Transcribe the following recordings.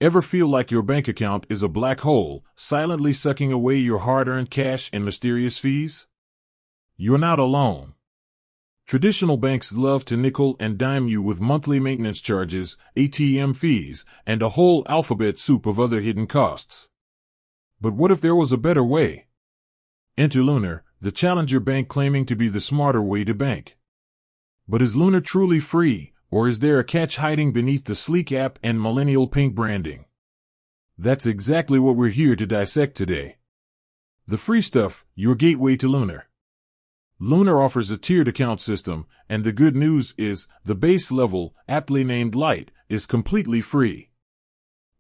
Ever feel like your bank account is a black hole, silently sucking away your hard-earned cash and mysterious fees? You're not alone. Traditional banks love to nickel and dime you with monthly maintenance charges, ATM fees, and a whole alphabet soup of other hidden costs. But what if there was a better way? Enter Lunar, the challenger bank claiming to be the smarter way to bank. But is Lunar truly free, or is there a catch hiding beneath the sleek app and millennial pink branding? That's exactly what we're here to dissect today. The free stuff, your gateway to Lunar. Lunar offers a tiered account system, and the good news is, the base level, aptly named Lite, is completely free.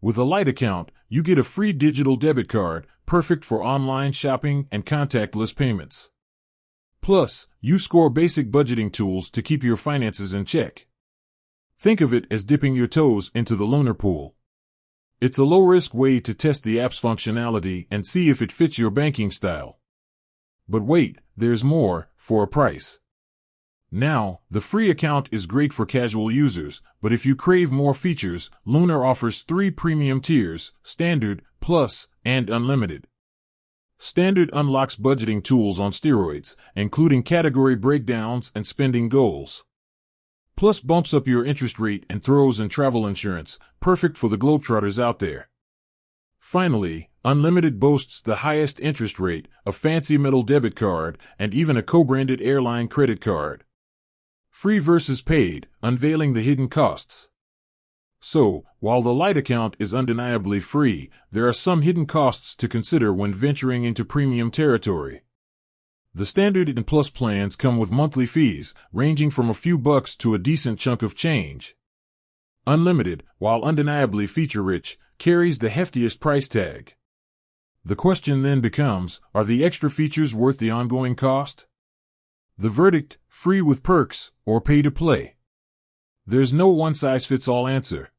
With a Lite account, you get a free digital debit card, perfect for online shopping and contactless payments. Plus, you score basic budgeting tools to keep your finances in check. Think of it as dipping your toes into the Lunar pool. It's a low-risk way to test the app's functionality and see if it fits your banking style. But wait, there's more, for a price. Now, the free account is great for casual users, but if you crave more features, Lunar offers 3 premium tiers: Standard, Plus, and Unlimited. Standard unlocks budgeting tools on steroids, including category breakdowns and spending goals. Plus bumps up your interest rate and throws in travel insurance, perfect for the globetrotters out there. Finally, Unlimited boasts the highest interest rate, a fancy metal debit card, and even a co-branded airline credit card. Free versus paid, unveiling the hidden costs. So, while the Lite account is undeniably free, there are some hidden costs to consider when venturing into premium territory. The Standard and Plus plans come with monthly fees, ranging from a few bucks to a decent chunk of change. Unlimited, while undeniably feature-rich, carries the heftiest price tag. The question then becomes, are the extra features worth the ongoing cost? The verdict, free with perks, or pay to play. There's no one-size-fits-all answer.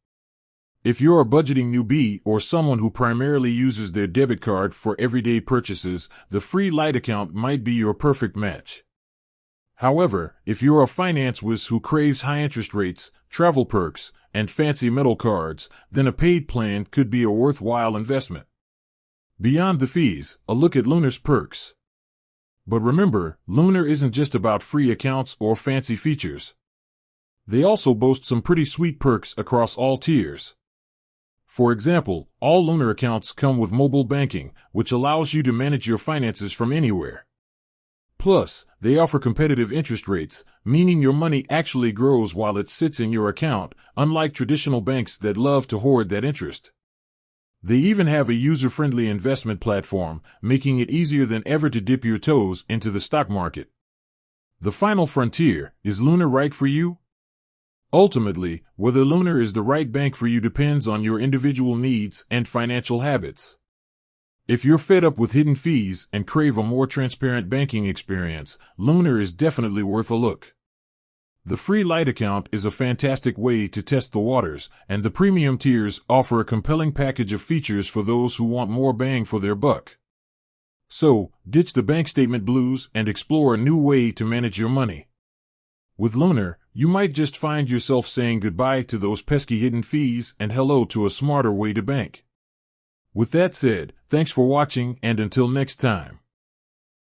If you're a budgeting newbie or someone who primarily uses their debit card for everyday purchases, the free Lite account might be your perfect match. However, if you're a finance whiz who craves high interest rates, travel perks, and fancy metal cards, then a paid plan could be a worthwhile investment. Beyond the fees, a look at Lunar's perks. But remember, Lunar isn't just about free accounts or fancy features. They also boast some pretty sweet perks across all tiers. For example, all Lunar accounts come with mobile banking, which allows you to manage your finances from anywhere. Plus, they offer competitive interest rates, meaning your money actually grows while it sits in your account, unlike traditional banks that love to hoard that interest. They even have a user-friendly investment platform, making it easier than ever to dip your toes into the stock market. The final frontier, is Lunar right for you? Ultimately, whether Lunar is the right bank for you depends on your individual needs and financial habits. If you're fed up with hidden fees and crave a more transparent banking experience, Lunar is definitely worth a look. The free Lite account is a fantastic way to test the waters, and the premium tiers offer a compelling package of features for those who want more bang for their buck. So, ditch the bank statement blues and explore a new way to manage your money. With Lunar, you might just find yourself saying goodbye to those pesky hidden fees and hello to a smarter way to bank. With that said, thanks for watching, and until next time.